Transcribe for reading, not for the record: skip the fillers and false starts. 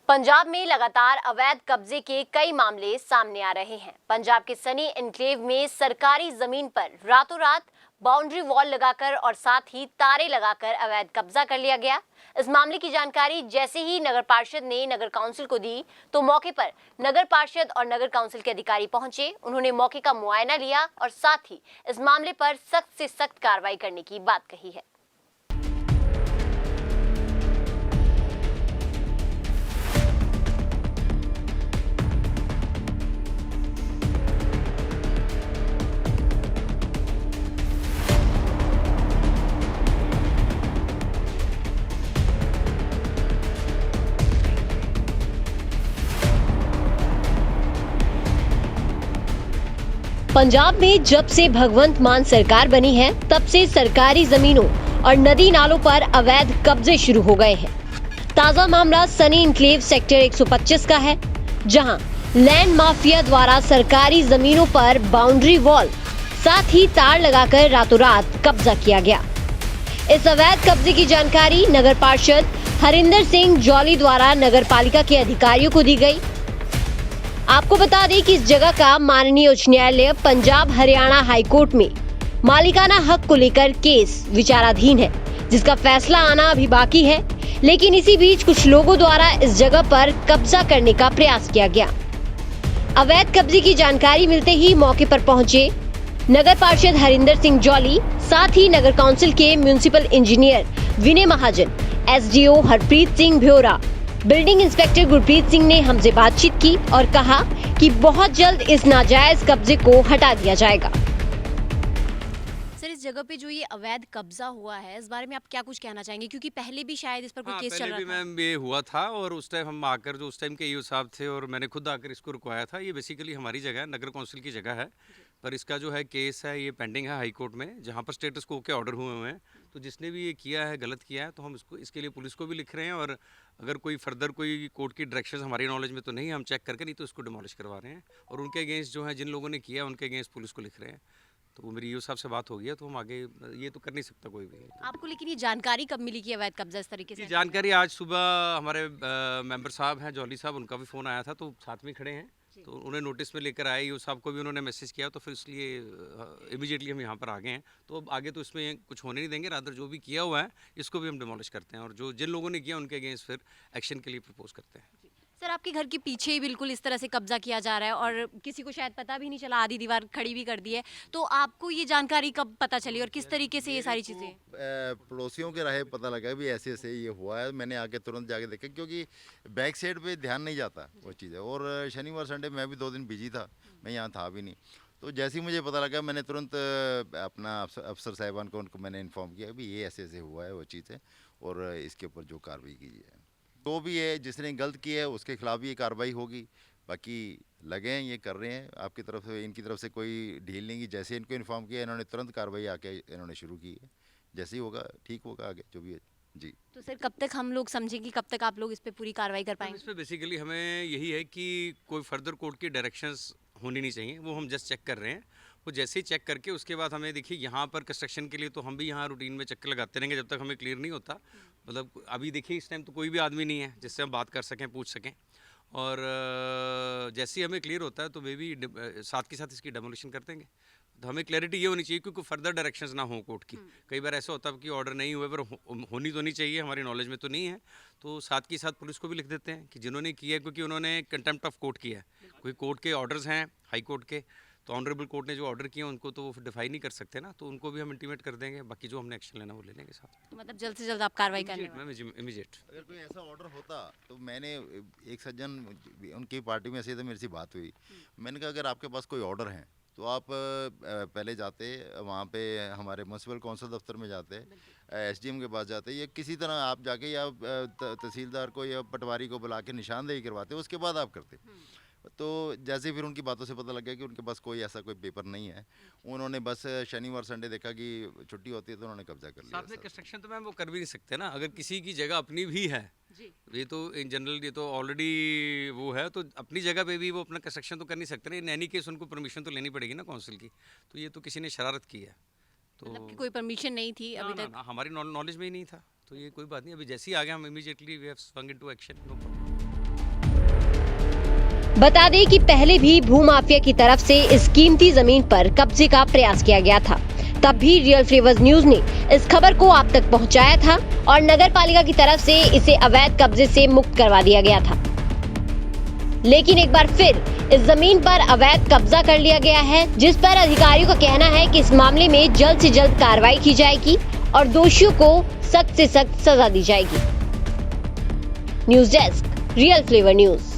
पंजाब में लगातार अवैध कब्जे के कई मामले सामने आ रहे हैं। पंजाब के सनी एन्क्लेव में सरकारी जमीन पर रातों रात बाउंड्री वॉल लगाकर और साथ ही तारे लगाकर अवैध कब्जा कर लिया गया। इस मामले की जानकारी जैसे ही नगर पार्षद ने नगर काउंसिल को दी तो मौके पर नगर पार्षद और नगर काउंसिल के अधिकारी पहुंचे। उन्होंने मौके का मुआयना लिया और साथ ही इस मामले पर सख्त से सख्त कार्रवाई करने की बात कही है। पंजाब में जब से भगवंत मान सरकार बनी है तब से सरकारी जमीनों और नदी नालों पर अवैध कब्जे शुरू हो गए हैं। ताजा मामला सनी एन्क्लेव सेक्टर 125 का है, जहां लैंड माफिया द्वारा सरकारी जमीनों पर बाउंड्री वॉल साथ ही तार लगाकर रातों रात कब्जा किया गया। इस अवैध कब्जे की जानकारी नगर पार्षद हरिंदर सिंह जौली द्वारा नगर पालिका के अधिकारियों को दी गई। आपको बता दें कि इस जगह का माननीय उच्च न्यायालय पंजाब हरियाणा हाईकोर्ट में मालिकाना हक को लेकर केस विचाराधीन है, जिसका फैसला आना अभी बाकी है। लेकिन इसी बीच कुछ लोगों द्वारा इस जगह पर कब्जा करने का प्रयास किया गया। अवैध कब्जे की जानकारी मिलते ही मौके पर पहुंचे नगर पार्षद हरिंदर सिंह जौली, साथ ही नगर काउंसिल के municipal engineer Vinay Mahajan, SDO Harpreet Singh Bhyora, building inspector Gurpreet Singh ने हमसे बातचीत की और कहा कि बहुत जल्द इस नाजायज कब्जे को हटा दिया जाएगा। सर, इस जगह पे जो ये अवैध कब्जा हुआ है, इस बारे में आप क्या कुछ कहना चाहेंगे, क्योंकि पहले भी शायद इस पर कोई केस चल रहा था। मैम ये हुआ था और उस टाइम हम आकर जो उस टाइम के ईओ साहब थे और मैंने खुद आकर इसको रुकवाया था। ये बेसिकली हमारी जगह है, नगर काउंसिल की जगह है, पर इसका जो है केस है ये पेंडिंग है हाई कोर्ट में, जहाँ पर स्टेटस को के ऑर्डर हुए हुए हैं। तो जिसने भी ये किया है, गलत किया है, तो हम इसके लिए पुलिस को भी लिख रहे हैं और अगर कोई फर्दर कोई कोर्ट की डायरेक्शंस हमारी नॉलेज में तो नहीं, हम चेक करके नहीं तो इसको डिमोलिश करवा रहे हैं और उनके अगेंस्ट जो है जिन लोगों ने किया उनके अगेंस्ट पुलिस को लिख रहे हैं। तो वो मेरी ईओ साहब से बात हो गई है, तो हम आगे ये तो कर नहीं सकता कोई भी। आपको लेकिन ये जानकारी कब मिली कि अवैध कब्जा इस तरीके से? ये जानकारी आज सुबह हमारे मेंबर साहब हैं जौली साहब, उनका भी फ़ोन आया था, तो साथ में खड़े हैं, तो उन्हें नोटिस में लेकर आए। ईओ साहब को भी उन्होंने मैसेज किया, तो फिर इसलिए इमीडिएटली हम यहाँ पर आ गए हैं। तो अब आगे तो इसमें कुछ होने नहीं देंगे, रादर जो भी किया हुआ है इसको भी हम डिमोलिश करते हैं और जो जिन लोगों ने किया उनके अगेंस्ट फिर एक्शन के लिए प्रपोज करते हैं। सर, आपके घर के पीछे ही बिल्कुल इस तरह से कब्जा किया जा रहा है और किसी को शायद पता भी नहीं चला, आधी दीवार खड़ी भी कर दी है। तो आपको ये जानकारी कब पता चली और किस तरीके से ये सारी चीज़ें? पड़ोसियों के राहे पता लगा भी ऐसे ऐसे ये हुआ है। मैंने आके तुरंत जाके देखा, क्योंकि बैक साइड पे ध्यान नहीं जाता वो चीज़ है। और शनिवार संडे मैं भी 2 दिन बिजी था, मैं यहाँ था भी नहीं। तो जैसे ही मुझे पता लगा मैंने तुरंत अपना अफसर साहिबान को उनको मैंने इन्फॉर्म किया भी ये ऐसे ऐसे हुआ है वो चीज़ है और इसके ऊपर जो कार्रवाई कीजिए। तो भी है जिसने गलत किया है उसके खिलाफ भी ये कार्रवाई होगी। बाकी लगे हैं, ये कर रहे हैं, आपकी तरफ से इनकी तरफ से कोई ढील नहीं की। जैसे इनको इन्फॉर्म किया इन्होंने तुरंत कार्रवाई आके इन्होंने शुरू की है। जैसे ही होगा ठीक होगा आगे जो भी है जी। तो सर, कब तक हम लोग समझेंगे, कब तक आप लोग इस पे पूरी कार्रवाई कर पाएंगे? इस पर बेसिकली हमें यही है कि कोई फर्दर कोर्ट की डायरेक्शंस होनी नहीं चाहिए, वो हम जस्ट चेक कर रहे हैं। वो जैसे ही चेक करके उसके बाद हमें देखिए यहाँ पर कंस्ट्रक्शन के लिए तो हम भी यहाँ रूटीन में चक्कर लगाते रहेंगे जब तक हमें क्लियर नहीं होता। मतलब अभी देखिए इस टाइम तो कोई भी आदमी नहीं है जिससे हम बात कर सकें, पूछ सकें, और जैसे ही हमें क्लियर होता है तो वे भी साथ के साथ इसकी डेमोलिशन कर देंगे। तो हमें क्लैरिटी ये होनी चाहिए क्योंकि फर्दर डायरेक्शंस ना हो कोर्ट की। कई बार ऐसा होता है कि ऑर्डर नहीं हुए पर होनी तो नहीं चाहिए, हमारी नॉलेज में तो नहीं है, तो साथ के साथ पुलिस को भी लिख देते हैं कि जिन्होंने किया है, क्योंकि उन्होंने कंटेम्प्ट ऑफ कोर्ट किया है। कोई कोर्ट के ऑर्डर्स हैं हाई कोर्ट के, तो ऑनरेबल कोर्ट ने जो ऑर्डर किए उनको तो वो डिफाई नहीं कर सकते ना, तो उनको भी हम इंटीमेट कर देंगे। बाकी जो हमने एक्शन लेना वो ले लेंगे साथ। तो मतलब जल्द से जल्द आप कार्रवाई करेंगे? Ma'am immediate. अगर कोई ऐसा ऑर्डर होता तो मैंने एक सज्जन उनकी पार्टी में से तो मेरी से बात हुई, मैंने कहा अगर आपके पास कोई ऑर्डर है तो आप पहले जाते वहाँ पे हमारे म्यूनसिपल काउंसिल दफ्तर में जाते, एसडीएम के पास जाते, या किसी तरह आप जाके या तहसीलदार को या पटवारी को बुला के निशानदेही करवाते, उसके बाद आप करते। तो जैसे फिर उनकी बातों से पता लग गया कि उनके पास कोई ऐसा कोई पेपर नहीं है। उन्होंने बस शनिवार संडे देखा कि छुट्टी होती है तो उन्होंने कब्जा कर लिया। साथ में कंस्ट्रक्शन तो मैम वो कर भी नहीं सकते ना, अगर किसी की जगह अपनी भी है जी। ये तो इन जनरल ये तो ऑलरेडी वो है, तो अपनी जगह पे भी वो अपना कंस्ट्रक्शन तो कर नहीं सकते ना। इन एनी केस उनको परमिशन तो लेनी पड़ेगी ना काउंसिल की। तो ये तो किसी ने शरारत की है, तो मतलब कि कोई परमिशन नहीं थी अभी तक? ना, हमारी नॉलेज में ही नहीं था, तो ये कोई बात नहीं। अभी जैसे ही आ गया हम immediately we have swung into action, no problem. बता दें कि पहले भी भूमाफिया की तरफ से इस कीमती जमीन पर कब्जे का प्रयास किया गया था। तब भी रियल फ्लेवर्स न्यूज ने इस खबर को आप तक पहुंचाया था और नगर पालिका की तरफ से इसे अवैध कब्जे से मुक्त करवा दिया गया था। लेकिन एक बार फिर इस जमीन पर अवैध कब्जा कर लिया गया है, जिस पर अधिकारियों का कहना है कि इस मामले में जल्द से जल्द कार्रवाई की जाएगी और दोषियों को सख्त से सख्त सजा दी जाएगी। News desk, real flavour news.